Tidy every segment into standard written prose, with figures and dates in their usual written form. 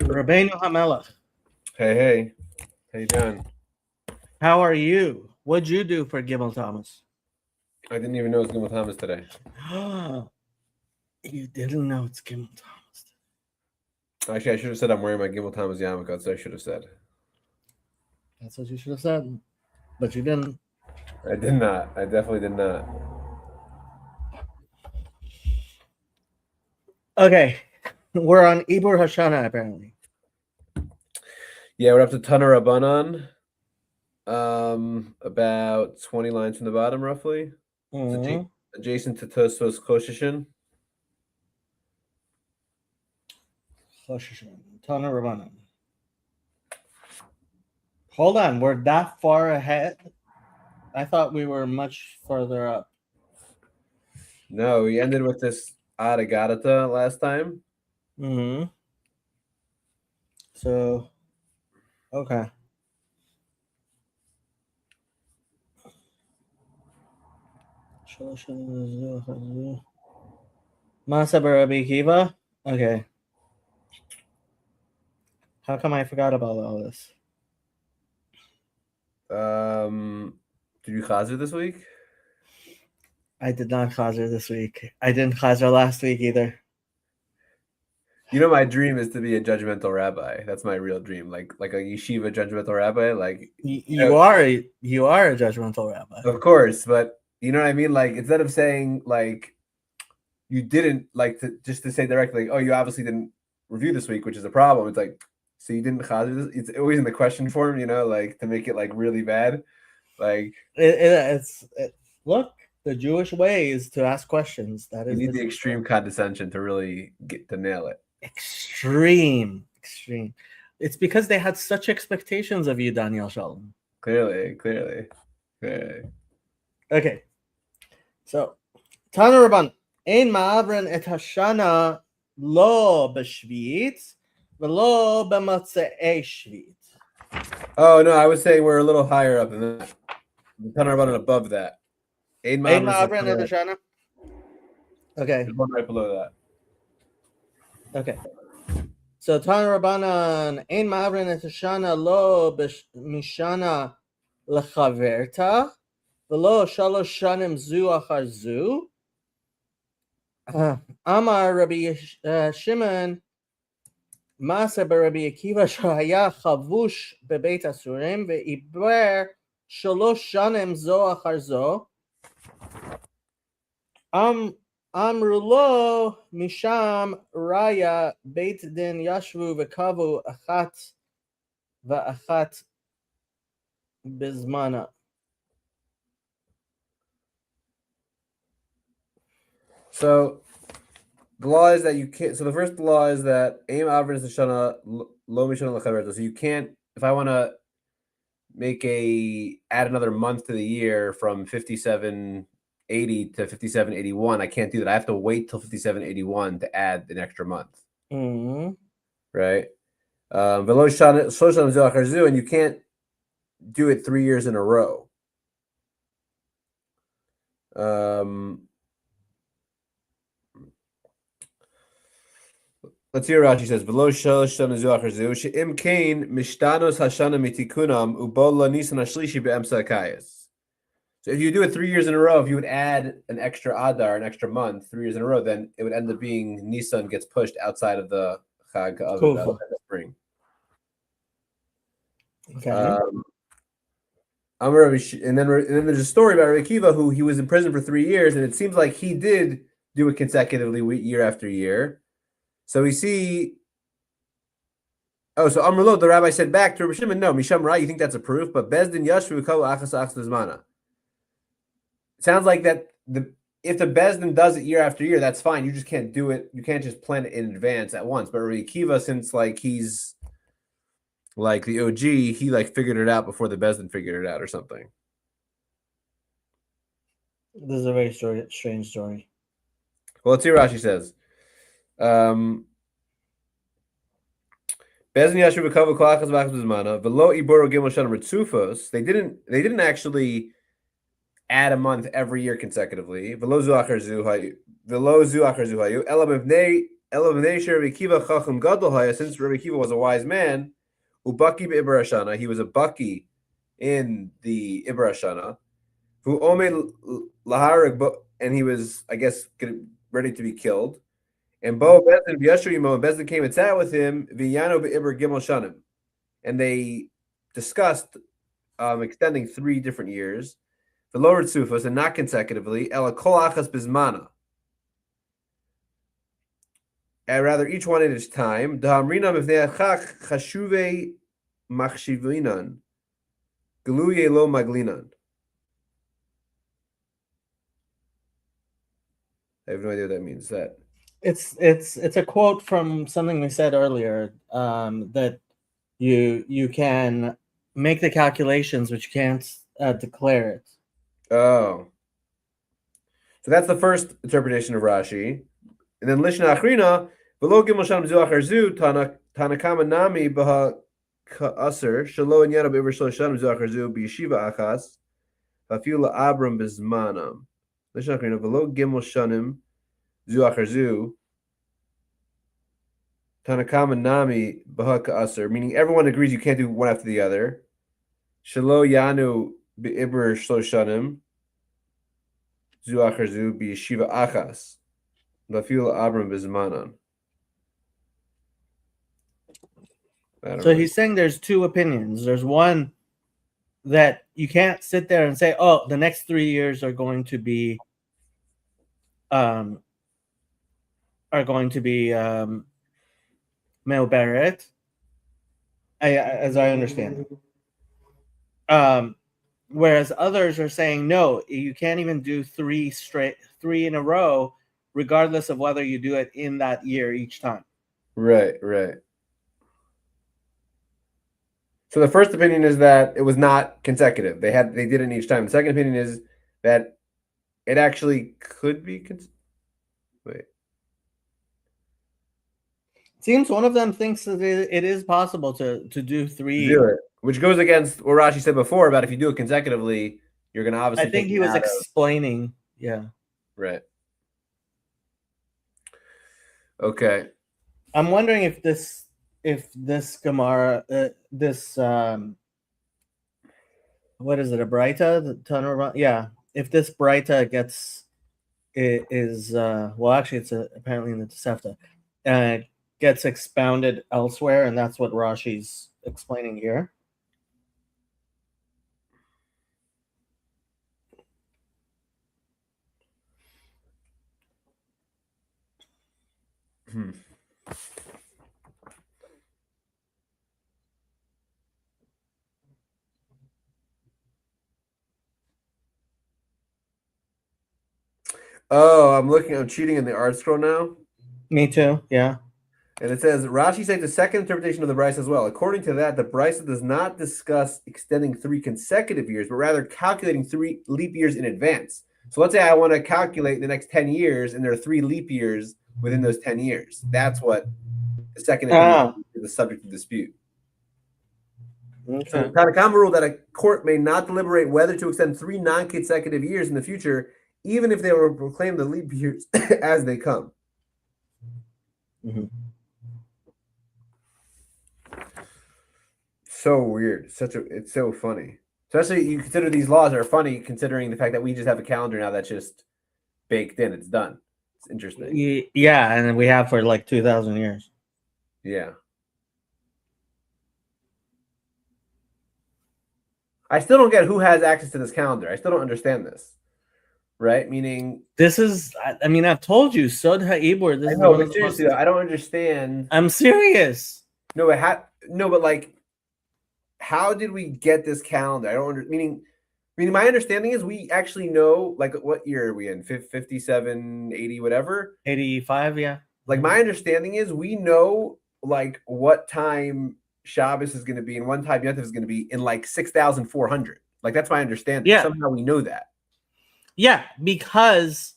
Rabbeinu Hamelach, Hey, how you doing? how are you? What'd you do for Gimel Thomas? I didn't even know it was Gimel Thomas today. You didn't know it's Gimel Thomas. Actually, I should have said I'm wearing my Gimel Thomas yarmulke. That's what I should have said. That's what you should have said, but you didn't. I did not. I definitely did not. Okay, we're on Ibur Hashanah apparently. Yeah, we're up to Tana Rabbanan. About 20 lines from the bottom, roughly. Mm-hmm. Adjacent to Tosfos Koshishin. Tana Rabbanan. Hold on, we're that far ahead? I thought we were much further up. No, we ended with this Adagadata last time. Mm-hmm. So, okay. Masa Rabbi Akiva? Okay. How come I forgot about all this? Did you chazer this week? I did not chazer this week. I didn't chazer last week either. You know, my dream is to be a judgmental rabbi. That's my real dream, like a yeshiva judgmental rabbi. Like you are a judgmental rabbi, of course, but you know what I mean. Like instead of saying like you didn't just to say directly, oh, you obviously didn't review this week, which is a problem. It's like, so you didn't chazer this. It's always in the question form, you know, like to make it like really bad. Like look. The Jewish way is to ask questions. That is you need the extreme condescension to really get to nail it. Extreme. It's because they had such expectations of you, Daniel Shalom. Clearly. Okay. So, Tana Rabban, Ein ma'avren et hashana lo b'shvit v'lo b'matzei shvit. Oh no, I was saying we're a little higher up than that. Tana Rabban above that. Ein ma'avren et hashana. Okay. One right below that. Okay. So Tana Rabbanan Ein ma'avren et hashana lo mishana lechaverta v'lo shalosh shanim zu achar zu. Amar Rabbi Shimon Masa Rabbi Akiva shahaya chavush bebeit asurim ve'iber shalosh shanim zo achar zo. Amrulo misham raya beit din yashvu v'kavu achat va'achat bizmana. So the law is that you can't. So the first law is that aim avrin shana lo mishana lechaverta. So you can't. If I want to add another month to the year from 5780 to 5781, I can't do that. I have to wait till 5781 to add an extra month. Mm-hmm. Right. And you can't do it 3 years in a row. Let's hear Rashi says, "Below shalosh shana zu achar zu she'im kain mishtanos hashana mitikunam ubola nisan hashlishi be'emsa hakayis." So if you do it 3 years in a row, if you would add an extra Adar, an extra month, 3 years in a row, then it would end up being Nisan gets pushed outside of the Chag of the spring. Okay. And then there's a story about Rabbi Akiva who he was in prison for 3 years, and it seems like he did do it consecutively year after year. So we see. Oh, so Amrullah, the rabbi said back to Rabbi Shimon, no, Misham Ra, you think that's a proof? But Bezdin Yashvu Kavu Achas Achas Zmana. It sounds like that if the Bezdin does it year after year, that's fine. You just can't do it. You can't just plan it in advance at once. But Rabbi Akiva, since like he's like the OG, he like figured it out before the Bezdin figured it out or something. This is a very strange story. Well, let's hear what Rashi says. Bezin Yashu B'Kava Klachas V'Achas B'Zmana V'Lo Iboro Gimel Shana Ritzufos. They didn't actually add a month every year consecutively. V'Lo Zu Achar Zu Hayu Ela Mivnei Since Rabbi Akiva was a wise man, Ubaki Ibra Shana, he was a Baki in the Ibra Shana, who Ome Laharig, and he was, I guess, ready to be killed. And Bo Bezdin Yashurimo, and Bezdin came and sat with him, Viyano Ibra Gimel Shanim. And they discussed extending 3 different years. The lower Tsufas, and not consecutively, Ela Kol Achas Bismana. And rather, each one at its time. Dahamrinam Ifnei Achach Chashuve Machshivinan. Galuye Lo Maglinan. I have no idea what that means. It's a quote from something we said earlier, that you can make the calculations, but you can't declare it. Oh, so that's the first interpretation of Rashi, and then Lishna Achrina V'lo Gimel Shanam Zu Achar Zu Tanakama Nami Baha Ka'aser Shalo Inyana B'Iver Shlo Shanam Zu Achar Zu B'Yeshiva Achas Hafiu LaAbram B'Zmanam Lishna Achrina V'lo Gimel Shanim Zu Achar Zu Tanakama Nami Baha Ka'aser, meaning everyone agrees you can't do one after the other. Shalo Yanu B'Iber Shlo Shanim Zu Achar Zu B'Yeshiva Achas Hafiu LaAbram B'Zmanan. So he's saying there's 2 opinions. There's one that you can't sit there and say, "Oh, the next 3 years are going to be Me'oberet," as I understand it. Whereas others are saying, no, you can't even do 3 in a row, regardless of whether you do it in that year each time. Right. So the first opinion is that it was not consecutive. They did it each time. The second opinion is that it actually could be. Wait. Seems one of them thinks that it is possible to do 3. Do it, which goes against what Rashi said before about if you do it consecutively, you're going to obviously. I think he was explaining. Yeah. Right. Okay. I'm wondering if this Gemara, what is it, a Breita? The Tanur, yeah. If this Breita well, actually, it's apparently in the Tosefta, gets expounded elsewhere, and that's what Rashi's explaining here. Oh, I'm cheating in the art scroll now. Me too, yeah. And it says, Rashi cites the second interpretation of the Brisa as well. According to that, the Brisa does not discuss extending 3 consecutive years, but rather calculating 3 leap years in advance. So let's say I want to calculate the next 10 years, and there are 3 leap years within those 10 years. That's what the second opinion is the subject of dispute. Okay. So the Tanakama ruled that a court may not deliberate whether to extend 3 non-consecutive years in the future, even if they will proclaim the leap years as they come. Mm-hmm. So weird. It's so funny. Especially you consider these laws are funny considering the fact that we just have a calendar now that's just baked in. It's done. It's interesting. Yeah, and we have for like 2,000 years. Yeah. I still don't get who has access to this calendar. I still don't understand this. Right? Meaning this is, I mean, I've told you, Sod HaIbur. I know, but seriously, I don't understand. I'm serious. No, but like, how did we get this calendar? I don't meaning my understanding is we actually know, like, what year are we in? 57, 80, whatever? 85, yeah. Like, my understanding is we know, like, what time Shabbos is going to be and one time Yom Tov is going to be in, like, 6,400. Like, that's my understanding. Yeah. Somehow we know that. Yeah, because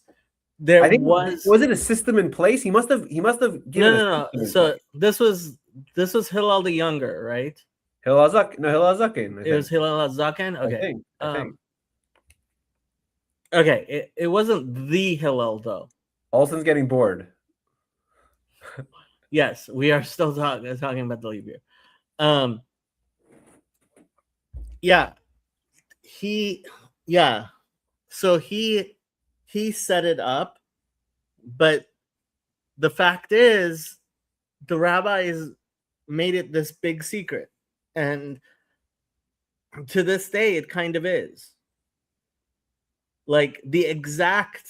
there was it a system in place? He must have given no. So this was Hillel the Younger, right? Hillel HaZaken. It was Hillel HaZaken. Okay. I think. Okay, it wasn't the Hillel though. Olson's getting bored. Yes, we are still talking about the leap year. Yeah, yeah. So he set it up, but the fact is, the rabbis made it this big secret, and to this day, it kind of is. Like the exact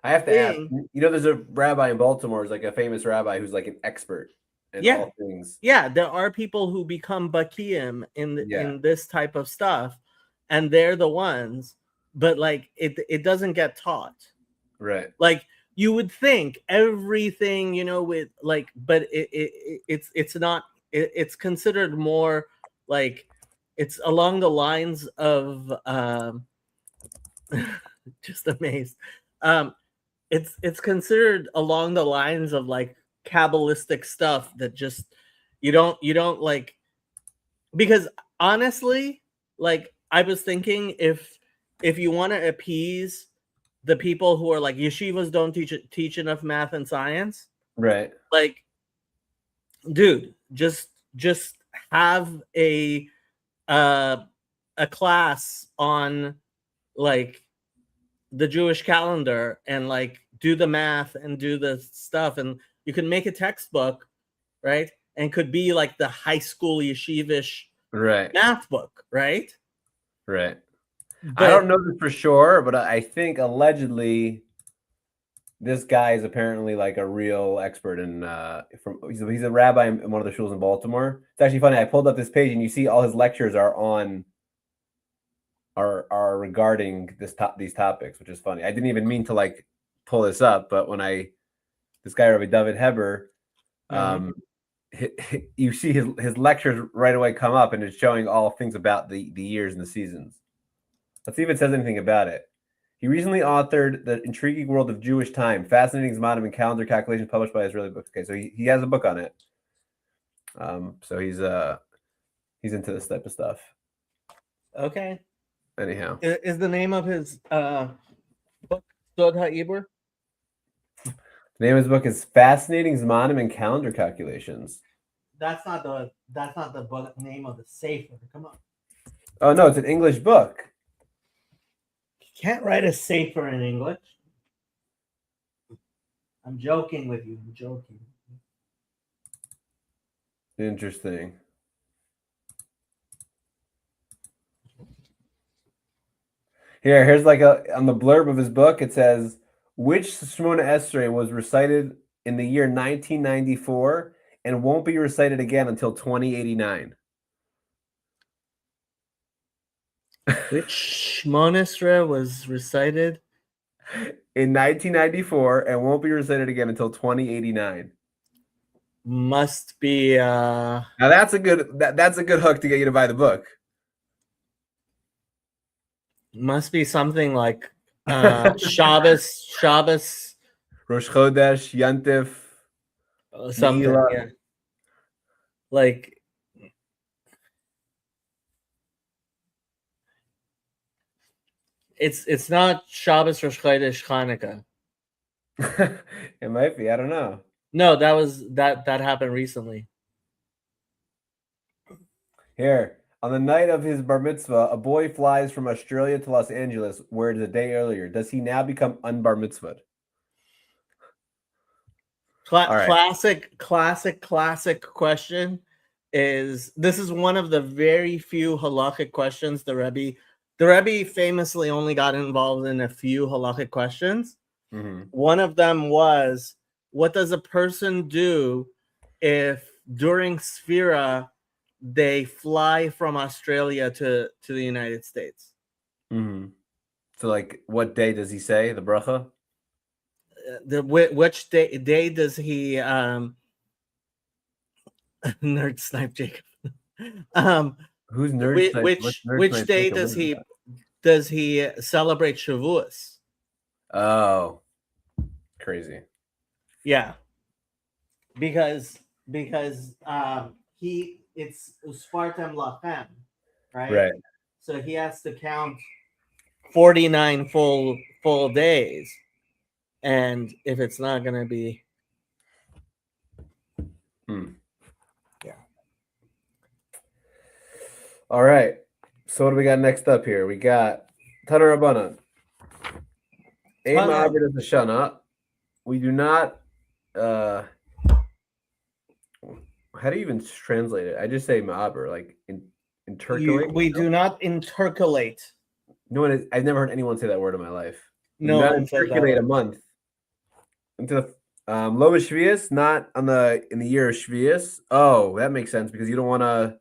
I have to ask. thing. You know, there's a rabbi in Baltimore, who's like a famous rabbi who's like an expert in Yeah, all things. yeah. There are people who become bakiim Yeah. in this type of stuff, and they're the ones. But like it doesn't get taught. Right. Like you would think everything, with like, but it's not. It's considered more like it's along the lines of just amazed. It's considered along the lines of like Kabbalistic stuff that just you don't like, because honestly, like I was thinking, if you want to appease the people who are like yeshivas don't teach enough math and science, Right. like, dude, just have a class on like the Jewish calendar and like do the math and do the stuff, and you can make a textbook, right? And could be like the high school yeshivish Right. math book, right? Right. But I don't know this for sure, but I think allegedly this guy is apparently like a real expert in he's a rabbi in one of the schools in Baltimore. It's actually funny. I pulled up this page and you see all his lectures are regarding these topics, which is funny. I didn't even mean to like pull this up, but when this guy Rabbi David Heber, you see his lectures right away come up, and it's showing all things about the years and the seasons. Let's see if it says anything about it. He recently authored The Intriguing World of Jewish Time, Fascinating Zmanim and Calendar Calculations, published by Israeli Books. Okay, so he has a book on it. So he's into this type of stuff. okay. Anyhow, Is the name of his book Sod HaIbur? the name of his book is Fascinating Zmanim and Calendar Calculations. That's not the book name of the sefer. Come on. Oh no, it's an English book. You can't write a sefer in English. I'm joking with you. I'm joking. Interesting. Here's like on the blurb of his book, it says, which Shemona Esrei was recited in the year 1994 and won't be recited again until 2089. Which Shemona Esrei was recited in 1994 and won't be recited again until 2089. Must be now that's a good hook to get you to buy the book. Must be something like Shabbos, Rosh Chodesh, Yantif, something. Neila. Yeah. Like it's not Shabbos, Rosh Chodesh, Hanukkah. It might be. I don't know. No, that happened recently. Here, on the night of his bar mitzvah, a boy flies from Australia to Los Angeles, where it is a day earlier. Does he now become unbar mitzvahed? Classic question is, this is one of the very few halakhic questions the Rebbe famously only got involved in a few halakhic questions. Mm-hmm. One of them was, what does a person do if during Sphira they fly from Australia to the United States? Mm-hmm. So, like, what day does he say the bracha? Which day does he nerd snipe Jacob? Who's nerd snipe? Which day does he celebrate Shavuos? Oh, crazy. Yeah, because it's Uspartem Lachem, right? So he has to count 49 full days, and if it's not going to be, Yeah. All right. So what do we got next up here? We got Tanar Rabbanan. Ema Abed is the Shana. We do not. How do you even translate it? I just say Ma'aber, like intercalate. We do not intercalate. No one. I've never heard anyone say that word in my life. We do No not one says that intercalate a word. month into the Lo Shvius, not in the year of Shvius. Oh, that makes sense because you don't want to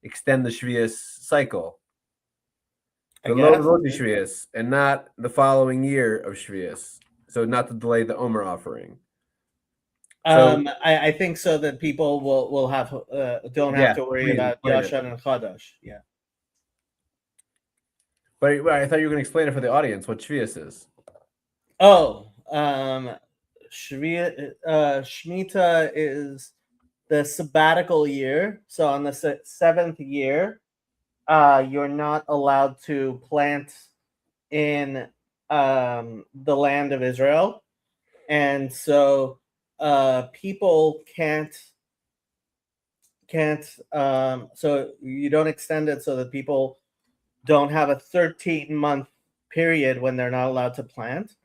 extend the Shvius cycle. I The Lo guess. Shvius, and not the following year of Shvius. So not to delay the Omer offering. So I think so that people will have don't have to worry about Yashan and Chadash. Yeah. But I thought you were going to explain it for the audience what Shvius is. Oh, Shemitah is the sabbatical year. So on the seventh year, you're not allowed to plant in the land of Israel, and so people can't. So you don't extend it so that people don't have a 13-month period when they're not allowed to plant.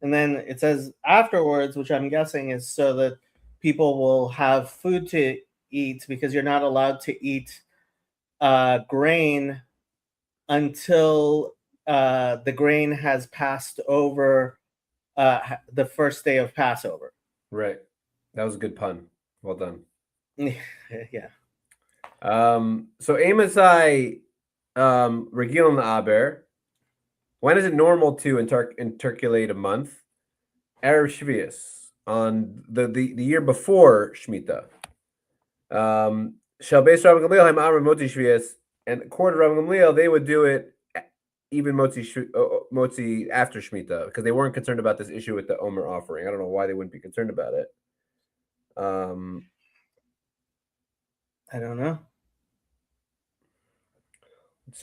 And then it says afterwards, which I'm guessing is so that people will have food to eat, because you're not allowed to eat grain until the grain has passed over the first day of Passover. Right. That was a good pun. Well done. Yeah. So Amasai Regilon Aber. When is it normal to intercalate a month? Erev Shvius, on the year before Shemitah. Shalbeis Rav Gamliel Haim Amar Motzi Shvius, and according to Rav Gamliel, they would do it even Motzi after Shemitah because they weren't concerned about this issue with the Omer offering. I don't know why they wouldn't be concerned about it. I don't know.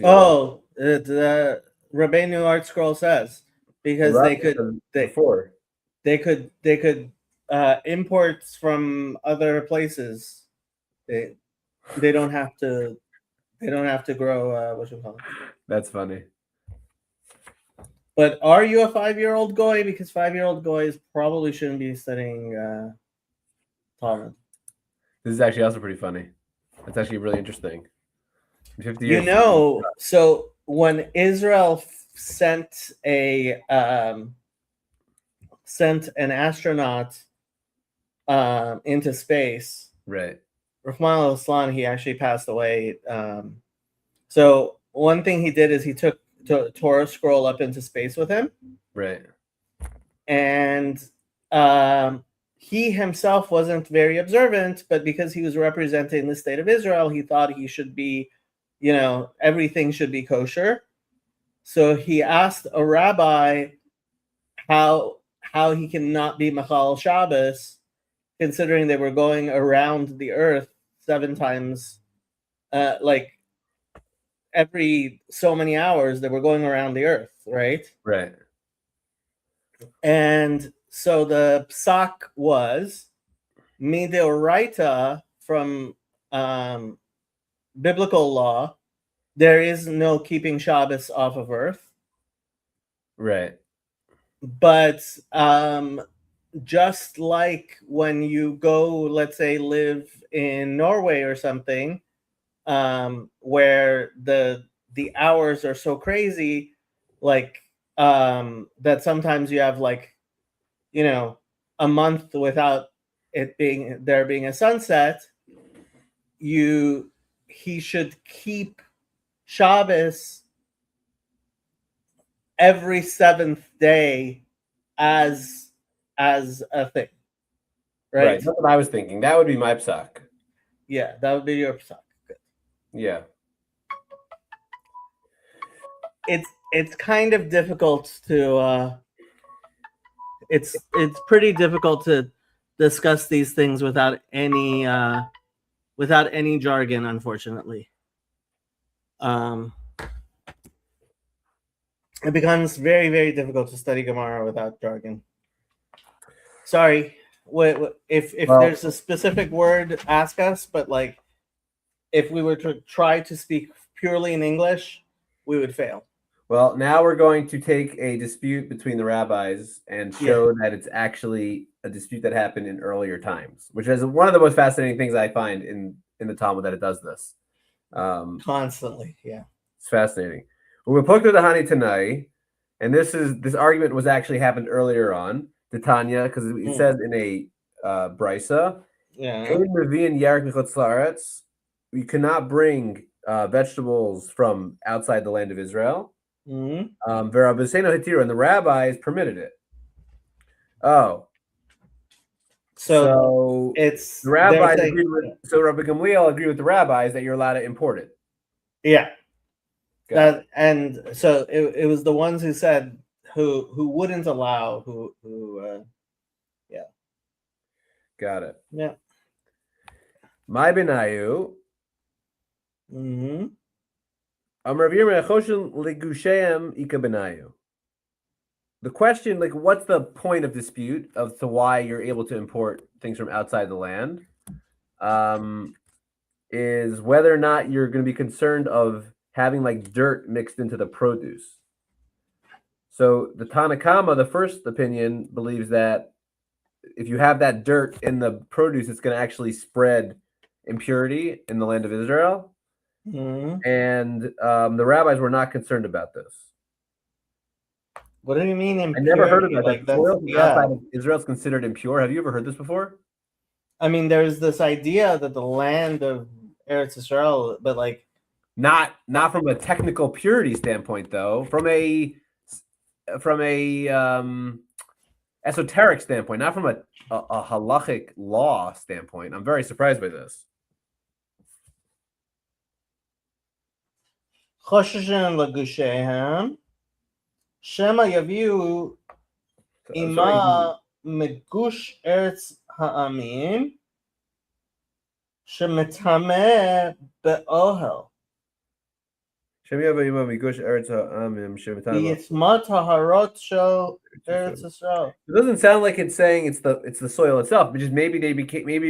Oh, the Rabbeinu Art Scroll says because they could imports from other places. They don't have to grow what you call it. That's funny. But are you a 5-year-old goy? Because 5-year-old goys probably shouldn't be studying Talmud. This is actually also pretty funny. It's actually really interesting. 50 years. You know, so when Israel sent an astronaut into space, right? Rahman al-Islam, he actually passed away. So one thing he did is he took the Torah scroll up into space with him, right? And he himself wasn't very observant, but because he was representing the state of Israel, he thought he should be, everything should be kosher. So he asked a rabbi how he cannot be Machal Shabbos, considering they were going around the earth 7 times, like every so many hours they were going around the earth, right? Right. And so the psak was midoraita, from biblical law. There is no keeping Shabbos off of earth. Right. But just like when you go, let's say, live in Norway or something, where the hours are so crazy, like that sometimes you have a month without it being a sunset. He should keep Shabbos every 7th day as a thing, right? That's what I was thinking. That would be my psak. Yeah, that would be your psak. Good. Yeah. It's kind of difficult to it's pretty difficult to discuss these things without any jargon, unfortunately. It becomes very, very difficult to study Gemara without jargon. Sorry. If Well, there's a specific word, ask us. But like, if we were to try to speak purely in English, we would fail. Well, now we're going to take a dispute between the rabbis and show that it's actually a dispute that happened in earlier times, which is one of the most fascinating things I find in the Talmud, that it does this. Constantly, yeah. It's fascinating. We put the Hani Tanai, and this argument was actually happened earlier on, the Tanya, because it says in a brisa, Yeah. you cannot bring vegetables from outside the land of Israel. Mm-hmm. And the rabbis permitted it. Oh, so it's the rabbis saying, agreed with. So Rabbi Gamliel agreed with the rabbis that you're allowed to import it. Yeah. Got it. And so it was the ones who said who wouldn't allow yeah. Got it. Yeah. My benayu. Mm-hmm. The question, like, what's the point of dispute of to why you're able to import things from outside the land? Is whether or not you're going to be concerned of having like dirt mixed into the produce. So the Tanakama, the first opinion, believes that if you have that dirt in the produce, it's going to actually spread impurity in the land of Israel. Mm-hmm. And the rabbis were not concerned about this. What do you mean impurity? I never heard of that. Like soil from outside of Israel is considered impure. Have you ever heard this before? I mean, there's this idea that the land of Eretz Israel, but like not from a technical purity standpoint, though. From a esoteric standpoint, not from a halachic law standpoint. I'm very surprised by this. חוששים לגושיהם, שמא יביאו עמה מגוש ארץ העמים, שמטמא באוהל. ויטמא טהרות של ארץ ישראל. It doesn't sound like it's saying it's the soil itself, but just maybe it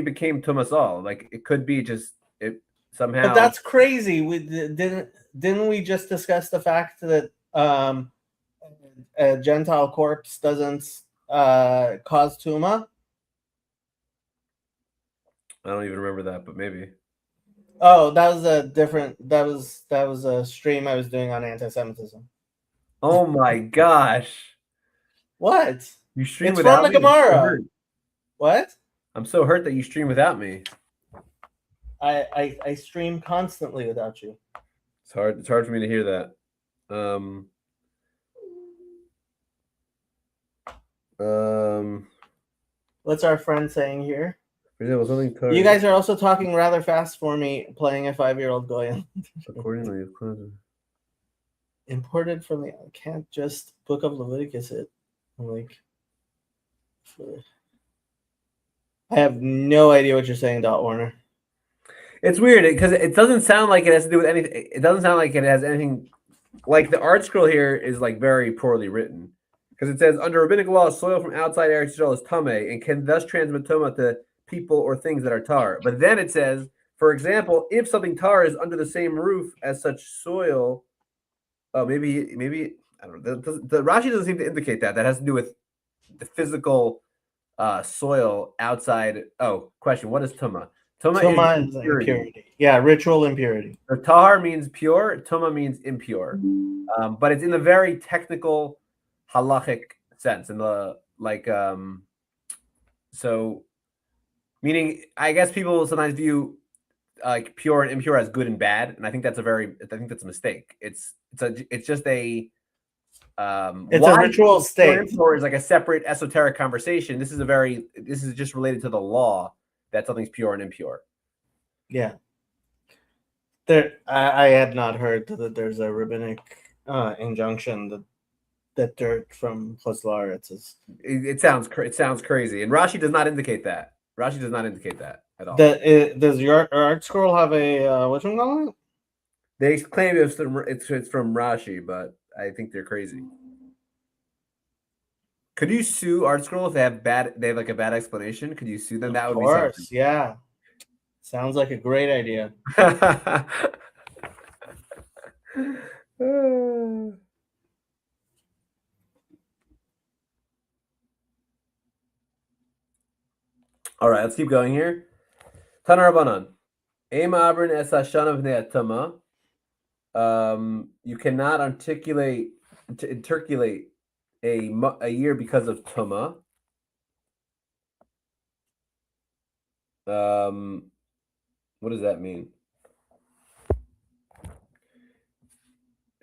became tumasal. Like it could be just it somehow. But that's crazy. We didn't we just discuss the fact that a Gentile corpse doesn't cause tuma? I don't even remember that, but maybe. Oh, that was a different. That was a stream I was doing on anti-Semitism. Oh my gosh! What? You stream it's without from the me? Gemara. What? I'm so hurt that you stream without me. I stream constantly without you. It's hard for me to hear that. What's our friend saying here? You guys are also talking rather fast for me, playing a 5-year-old Goyen. Accordingly, imported from the. I can't just Book of Leviticus it. Like, I have no idea what you're saying, Dot Warner. It's weird because it doesn't sound like it has to do with anything. It doesn't sound like it has anything. Like the art scroll here is like very poorly written because it says under rabbinic law, soil from outside Eretz Israel is tameh and can thus transmit tuma to people or things that are tar. But then it says, for example, if something tar is under the same roof as such soil, maybe I don't know. The Rashi doesn't seem to indicate that. That has to do with the physical soil outside. Oh, question: what is tuma? Tuma is impurity. Yeah, ritual impurity. So tahar means pure. Tuma means impure. But it's in the very technical halachic sense, in the like. So, meaning, I guess people will sometimes view like pure and impure as good and bad, and I think that's a mistake. It's just a it's a ritual state. Impure is like a separate esoteric conversation. This is just related to the law that something's pure and impure. Yeah. I had not heard that there's a rabbinic injunction that dirt from Chutz La'aretz is. It sounds crazy, and Rashi does not indicate that. Rashi does not indicate that at all. Does your art scroll have a what's it called? They claim it's from Rashi, but I think they're crazy. Could you sue Art Scroll if they have like a bad explanation? Could you sue them? That would be something. Of course, yeah. Sounds like a great idea. All right, let's keep going here. Tanar Rabbanan. Ema Abrin es Hashana v'nei Atama. You cannot intercalate a year because of Tuma. What does that mean?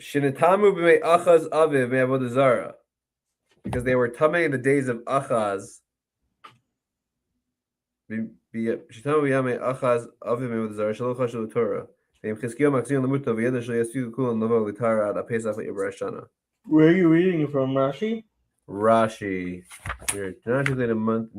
Shinatamu b'mei Achaz Aviv me'avodah zara, because they were tamei in the days of Achaz. Shitamu b'yamei Achaz Aviv me'avodah zara shelo chashu l'Torah. Ve'im Chizkiyahu makzin l'muto v'yeda shelo yasfiku kulan lavo l'tara ad ha'pesach le'Ibrashana. Where are you reading it from, Rashi? Rashi. You're not intercalate a month.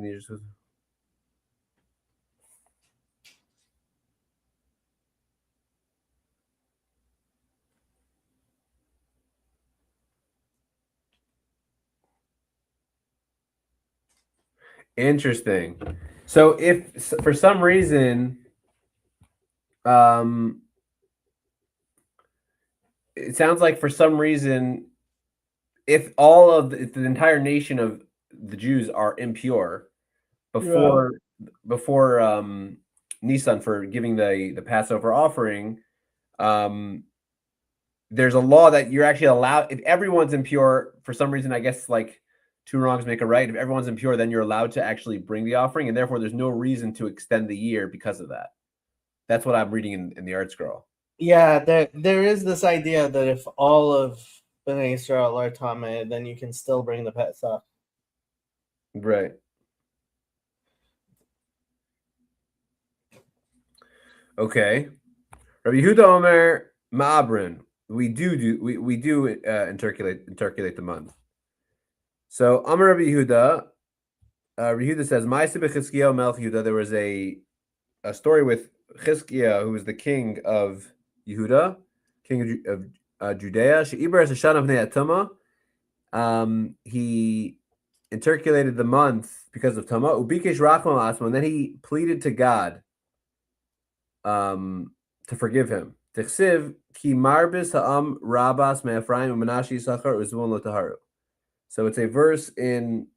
Interesting. So if for some reason, it sounds like for some reason, if the entire nation of the Jews are impure before Nisan for giving the Passover offering, there's a law that you're actually allowed, if everyone's impure for some reason, I guess like two wrongs make a right. If everyone's impure, then you're allowed to actually bring the offering, and therefore there's no reason to extend the year because of that. That's what I'm reading in the Art Scroll. Yeah, there is this idea that if all of Bnei Israel are Tameh, then you can still bring the Pesach. Right. Okay. Rabbi Yehuda Omer Ma'abrin. We do intercalate the month. So Amar Rabbi Yehuda. Rabbi Yehuda says, "Ma'aseh b'Chizkiyahu melech Yehuda." There was a story with Chizkiah, who was the king of Yehuda, king of Judea. She'iber es Hashanah v'nei Atama. He intercalated the month because of Tama. Ubikesh rachman asmo, and then he pleaded to God to forgive him. Tichsiv ki marbis ha'am rabas me'Ephraim u'Menashe Yisachar u'Zevulun lo taharu. So it's a verse in,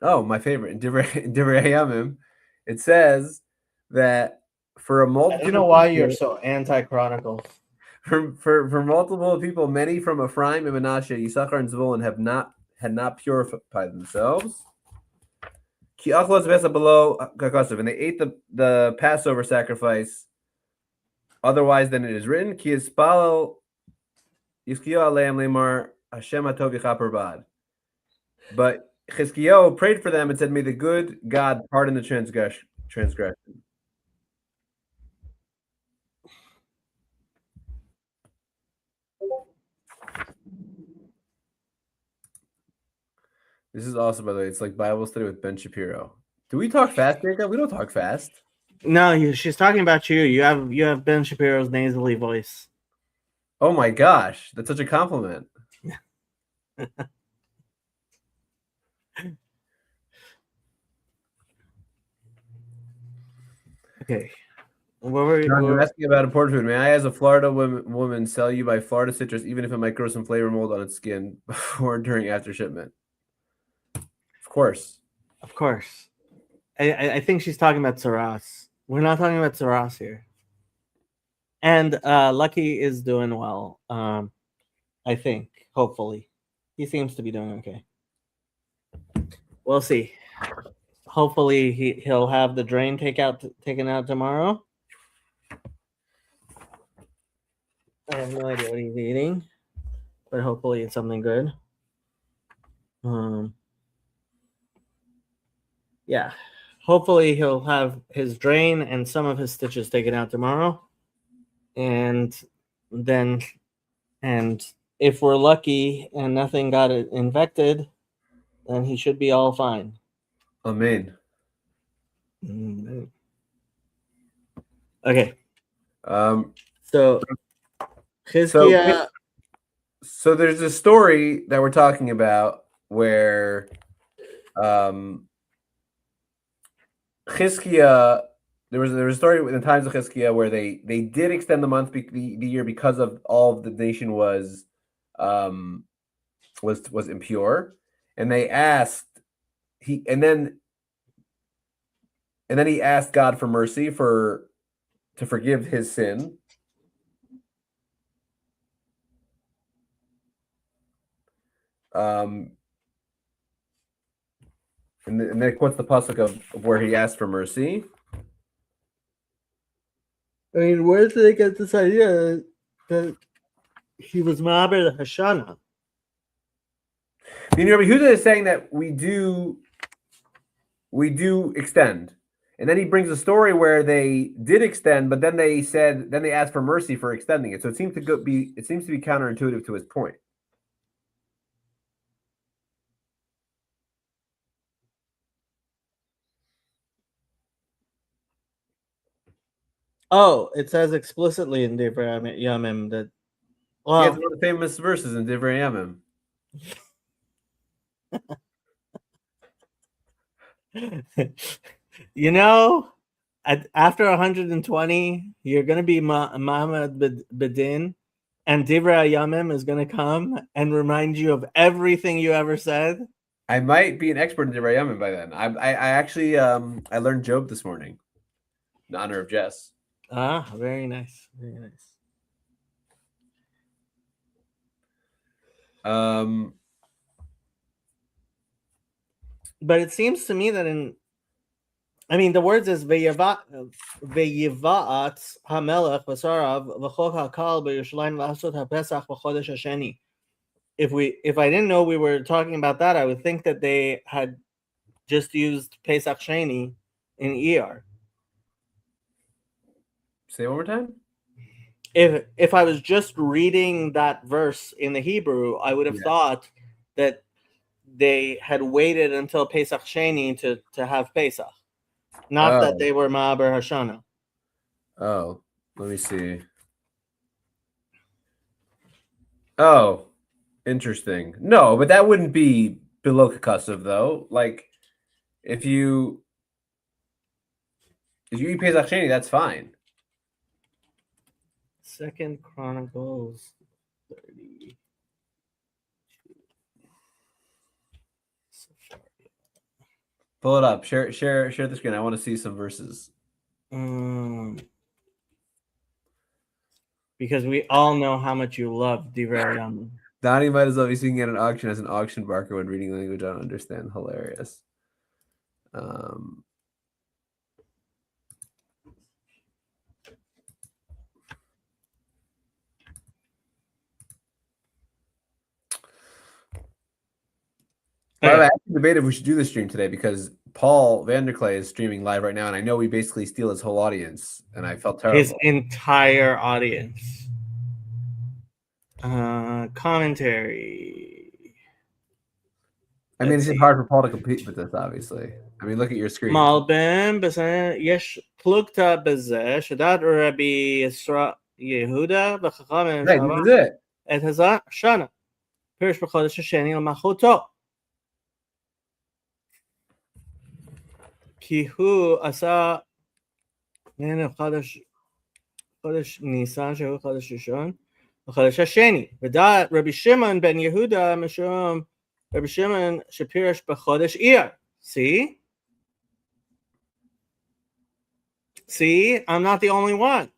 my favorite, in Divrei Hayamim. It says that for a multitude, I don't know why you're so anti-Chronicles. For multiple people, many from Ephraim and Menashe, Yisachar and Zevulun had not purified themselves. Ki achlos vesa below kakasuv, and they ate the Passover sacrifice otherwise than it is written. Ki ispalel Yizkiyahu aleim lemar Hashem hatov yichaper bad. But Chizkiyahu prayed for them and said, "May the good God pardon the transgression." This is awesome, by the way. It's like Bible study with Ben Shapiro. Do we talk fast, Jacob? We don't talk fast. No, she's talking about you. You have Ben Shapiro's nasally voice. Oh my gosh, that's such a compliment. Okay. You're asking about imported food. May I, as a Florida woman, sell you by Florida citrus, even if it might grow some flavor mold on its skin before, during, after shipment? Of course. I think she's talking about Saras. We're not talking about Saras here. And Lucky is doing well. I think, hopefully. He seems to be doing okay. We'll see. Hopefully he'll have the drain taken out tomorrow. I have no idea what he's eating, but hopefully it's something good. Yeah. Hopefully he'll have his drain and some of his stitches taken out tomorrow. And if we're lucky and nothing got infected, then he should be all fine. Amen. Okay. So there's a story that we're talking about where Chizkiah, there was a story in the times of Chizkiah where they did extend the month the year because of all of the nation was impure, and they asked and then he asked God for mercy to forgive his sin. And then what's the pasuk of where he asked for mercy? I mean, where did they get this idea that he was Ma'aber the Hashana? You know, Yehuda is saying that we do extend, and then he brings a story where they did extend, but then they asked for mercy for extending it. So it seems to be counterintuitive to his point. Oh, it says explicitly in Divrei Yamim that. Well, it's one of the famous verses in Divrei Yamim. You know, after 120, you're going to be Muhammad Bedin, and Divrei Yamim is going to come and remind you of everything you ever said. I might be an expert in Divrei Yamim by then. I actually I learned Job this morning in honor of Jess. Ah, very nice, very nice. But it seems to me that the words is Ve'yivat hamelech v'sarav v'chol hakal b'Yerushalayim la'asot haPesach v'chodesh hasheni. If I didn't know we were talking about that, I would think that they had just used Pesach Sheni in ER. Say it one more time. If I was just reading that verse in the Hebrew, I would have thought that they had waited until Pesach Sheni to have Pesach, not that they were Ma'aber Hashana. Oh, let me see. Oh, interesting. No, but that wouldn't be below concussive though. Like if you eat Pesach Sheni, that's fine. Second Chronicles 30. Pull it up. Share the screen. I want to see some verses. Because we all know how much you love Divrei Yamim. Donnie might as well be speaking at an auction as an auction barker when reading language I don't understand. Hilarious. I actually debated if we should do this stream today because Paul Vanderklay is streaming live right now, and I know we basically steal his whole audience, and I felt terrible. His entire audience. Commentary. I mean, it's just hard for Paul to compete with this, obviously. I mean, look at your screen. Malbim, yesh plukta b'zeh, shadat Rabbi Yehuda v'chachamim. Right, this is it. Et hazah shana. Pirish b'chodesh hasheni l'machuto. Ki hu asa chodesh Nisan shehu chodesh Rishon v'chodesh hasheni. V'dat Rabbi Shimon ben Yehuda mishum Rabbi Shimon shepirish b'chodesh Iyar. See, I'm not the only one.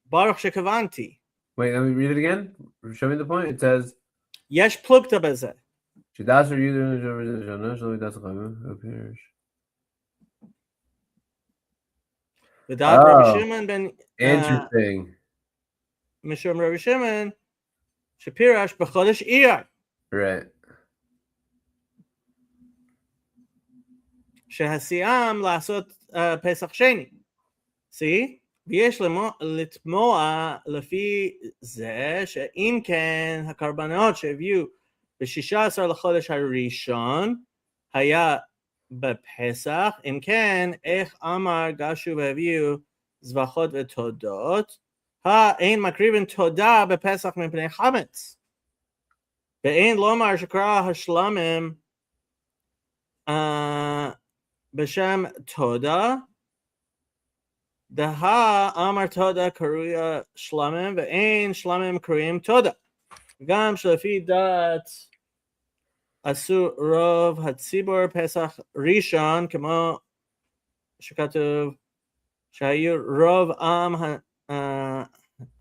Baruch shekavanti. Wait, let me read it again. Show me the point. It says, Yesh plukta bezeh. Without Rabbi Shimon ben interesting. Mishum Rabbi Shimon shepirash b'chodesh Iyar. Right. Shehasiam lasot Pesach Sheni. See? ויש לתמוע לפי זה שאם כן הקרבנות שהביאו ב-16 לחודש הראשון היה בפסח, אם כן איך אמר גשו והביאו זבחות ותודות, אין מקריבן תודה בפסח מפני חמץ, ואין לומר שקרא השלמים B'Shem Toda. Daha Amar Toda Karuya Shlamim Ve'ein Shlamim Karuim Toda. Gam Shlefi Dat Asu Rov Hatzibor Pesach Rishon Kemo Shekatuv Shayu Rov Am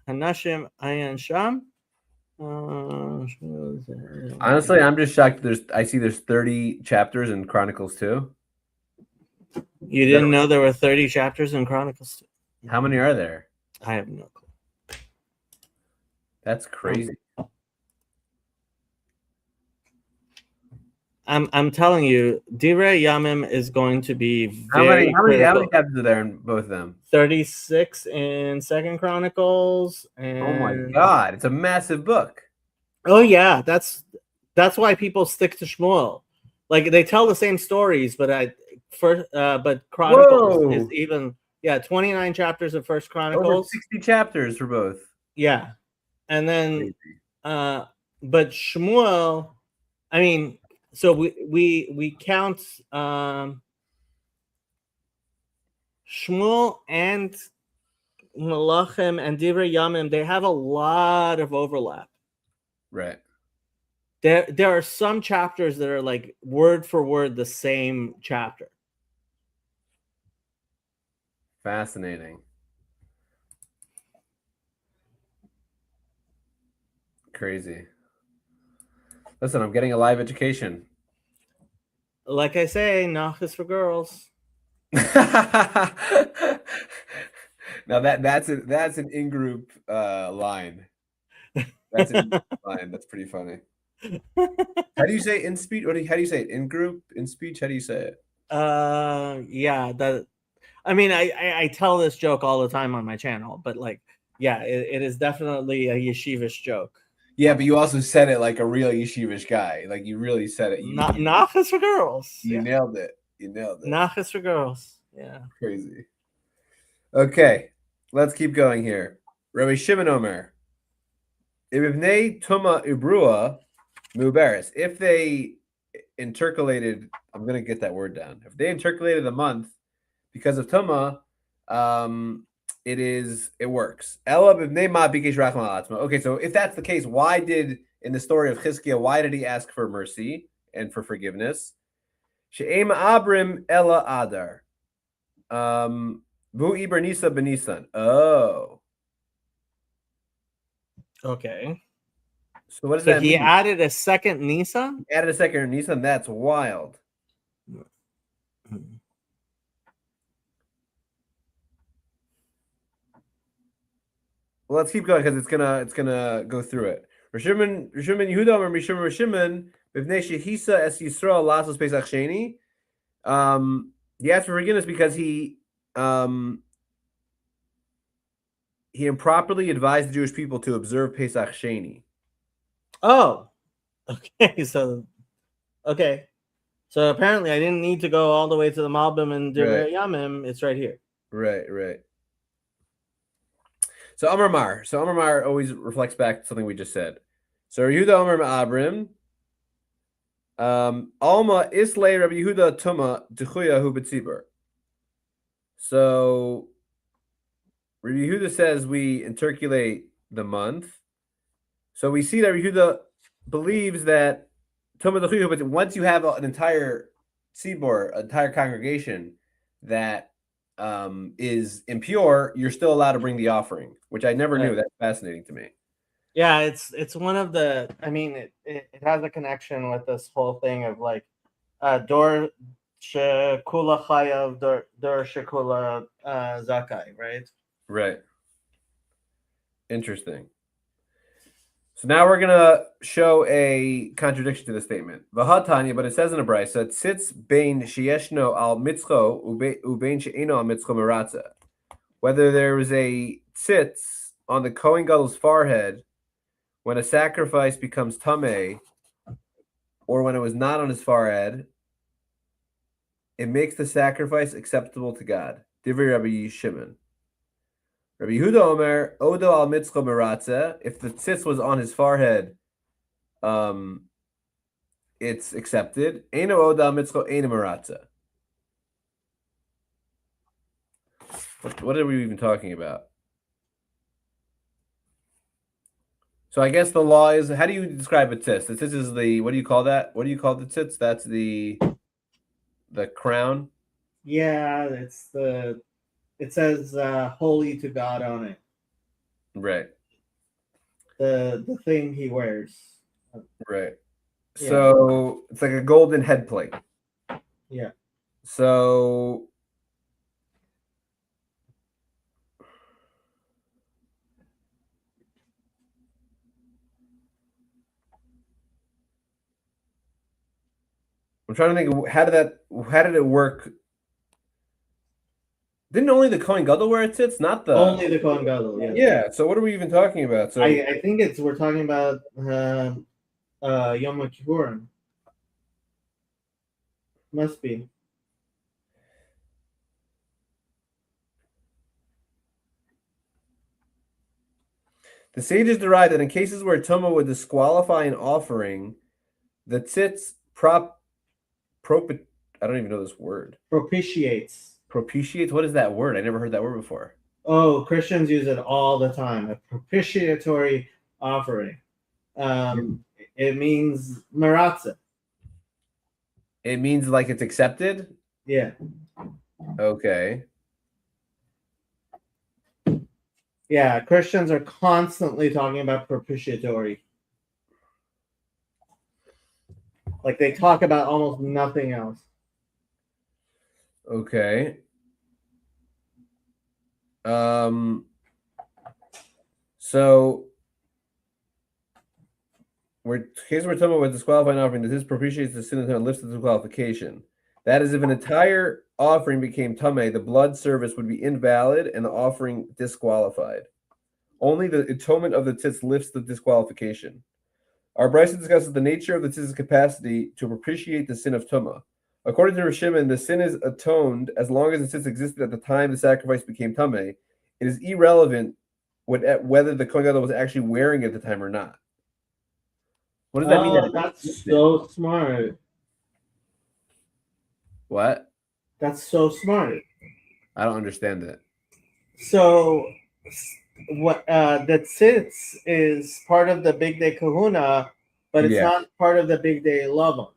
Hanashim Ayan Sham. Honestly, I'm just shocked. I see there's 30 chapters in Chronicles 2. You didn't know there were 30 chapters in Chronicles 2? How many are there? I have no clue. That's crazy. I'm telling you, Divrei Yamim is going to be How very many critical. chapters are there in both of them? 36 in Second Chronicles, and Oh my god, it's a massive book. oh yeah, that's why people stick to Shmuel. Like they tell the same stories, but Chronicles Whoa. is even 29 chapters of First Over Chronicles. 60 chapters for both. Yeah, and then but Shmuel, I mean, so we count Shmuel and Malachim and Divrei Yamim. They have a lot of overlap. Right. There are some chapters that are like word for word the same chapter. Fascinating. Crazy. Listen, I'm getting a live education. Like I say, Nach is for girls. Now that's an in-group line. That's an in-group line. That's pretty funny. How do you say in speech? How do you say it? In group, in speech? How do you say it? Yeah, that. I mean, I tell this joke all the time on my channel, but like, yeah, it is definitely a yeshivish joke. Yeah, but you also said it like a real yeshivish guy. Like you really said it. Nach is for girls. You nailed it. You nailed it. Nach is for girls. Yeah. Crazy. Okay, let's keep going here. Rabbi Shimon Omer. Ibnei Tuma Ubrua Mubaris. If they intercalated, I'm gonna get that word down. If they intercalated a month because of Tuma, it works. Okay, so if that's the case, why did in the story of Chizkiah, why did he ask for mercy and for forgiveness? She'em Abrim Ella Adar. Bu Iber Nisa Benisan. Oh. Okay. So what does that mean? He added a second Nisa? He added a second Nisa. That's wild. Well, let's keep going because it's gonna go through it. Rishimon Yehuda or Rishimon Bivnei Shehisa Es Yisrael Lasos Pesach Sheni. He asked for forgiveness because he improperly advised the Jewish people to observe Pesach Sheni. Oh, okay. So apparently I didn't need to go all the way to the Malbim and Divrei Yamim. It's right here. Right. So Amar Mar always reflects back to something we just said. So Yehuda Amar Ma'abrim. Alma Islay Rabbi Yehuda Tuma Dechuya Hu B'tzibur. So Rabbi Yehuda says we intercalate the month. So we see that Rabbi Yehuda believes that Tuma Dechuya, but once you have an entire tzibur, an entire congregation that is impure, you're still allowed to bring the offering, which I never knew. That's fascinating to me. Yeah, it's one of the. I mean, it has a connection with this whole thing of like, dor shekula chayav, dor shekula zakai, right? Right. Interesting. So now we're gonna show a contradiction to the statement. V'hatanya, but it says in a brayso, tzitz bein sheyeshno al mitzcho ubein she'eno al mitzcho meratza. Whether there was a tzitz on the Kohen Gadol's forehead when a sacrifice becomes tameh, or when it was not on his forehead, it makes the sacrifice acceptable to God. Divrei Rabbi Shimon. Rabbi Yehuda Omer, Odo al mitzcho meratza. If the tzitz was on his forehead, it's accepted. Eino oda mitzcho eino maratza. What are we even talking about? So I guess the law is, how do you describe a tzitz? The tzitz is the, what do you call that? What do you call the tzitz? That's the crown? Yeah, it says holy to God on it. Right. The thing he wears. Right. Yeah. So it's like a golden head plate. Yeah. So I'm trying to think, how did it work? Didn't only the Kohen Gadol wear it tzitz, not the Only the Kohen Gadol. Yeah. Yeah. So what are we even talking about? So I think we're talking about Yom Kippurim. Must be. the sages derived that in cases where Tuma would disqualify an offering, the tzitz I don't even know this word. Propitiates. Propitiates? What is that word? I never heard that word before. Oh, Christians use it all the time. A propitiatory offering. It means maratza. It means like it's accepted? Yeah. Okay. Yeah, Christians are constantly talking about propitiatory. Like they talk about almost nothing else. Okay. So we're talking about disqualifying offering, that this propitiates the sin and lifts the disqualification. That is, if an entire offering became tameh, the blood service would be invalid and the offering disqualified. Only the atonement of the tzitz lifts the disqualification. Our Brisa discusses the nature of the tzitz's capacity to propitiate the sin of tumah. According to Rishimen, the sin is atoned as long as the tzitz existed at the time the sacrifice became tameh. It is irrelevant whether the Kohen Gadol was actually wearing it at the time or not. What does that mean? That's so smart. What? That's so smart. I don't understand that. So, what the tzitz is part of the Big Day Kahuna, but it's not part of the Big Day Lavan.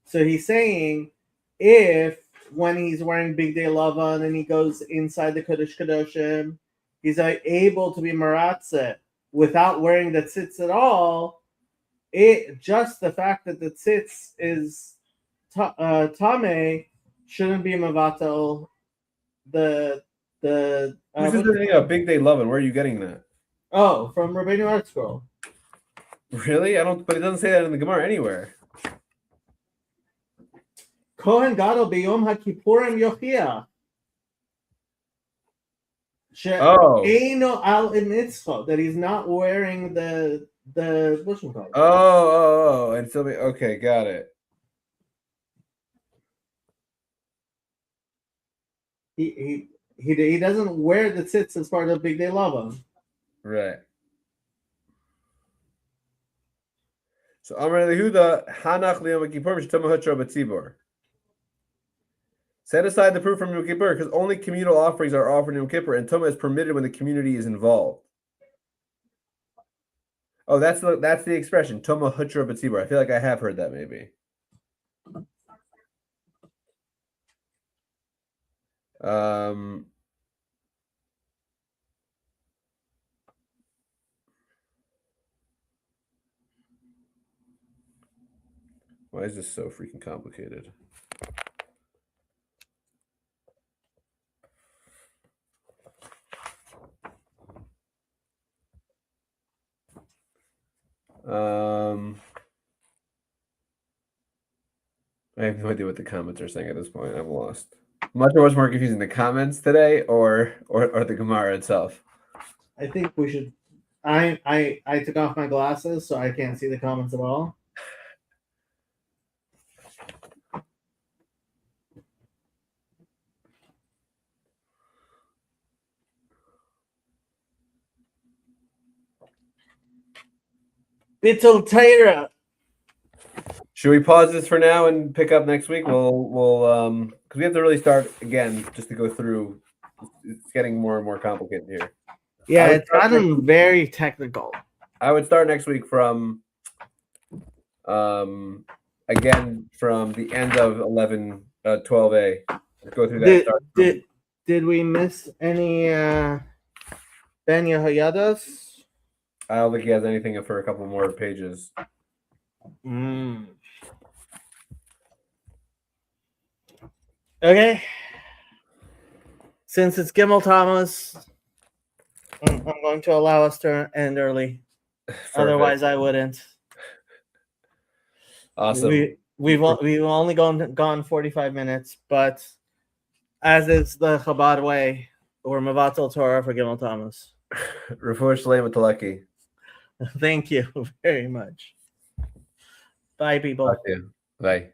So he's saying, if when he's wearing Big Day Lavan and he goes inside the Kodesh Kadoshim, he's able to be maratze without wearing the tzitz at all. It just the fact that the tzitz is tame shouldn't be mavatel the Who's this thing about Big Day Lovin'? Where are you getting that? Oh, from Rabbeinu Art Scroll. Really? I don't. But it doesn't say that in the Gemara anywhere. Kohen Gadol b'Yom HaKippurim yochia. She'eino al mitzvah, that he's not wearing the what's it called? Oh, and so okay, got it. He doesn't wear the tzitz as part of Big Day Lava. Right. So Amar Yehuda Hanach Liyom Kippur Sh'Tamah Hutro B'Tzibor. Set aside the proof from Yom Kippur because only communal offerings are offered in Yom Kippur, and Tumah is permitted when the community is involved. Oh, that's the expression Tumah Hutro B'Tzibor. I feel like I have heard that maybe. Why is this so freaking complicated? I have no idea what the comments are saying at this point. I'm lost. I'm not sure what's more confusing, the comments today or the Gemara itself. I think we should. I took off my glasses, so I can't see the comments at all. Bittul Torah. Should we pause this for now and pick up next week? We'll because we have to really start again just to go through. It's getting more and more complicated here. Yeah, it's gotten very technical. I would start next week from again from the end of 12a. Let's go through that. Did we miss any Ben Yehoyada's? I don't think he has anything for a couple more pages. Okay. Since it's Gimel Thomas, I'm going to allow us to end early. Otherwise, I wouldn't. Awesome. We've only gone 45 minutes, but as is the Chabad way, we're Mavatal Torah for Gimel Thomas. Refuah Shalema Taleki. Thank you very much. Bye, people. Bye.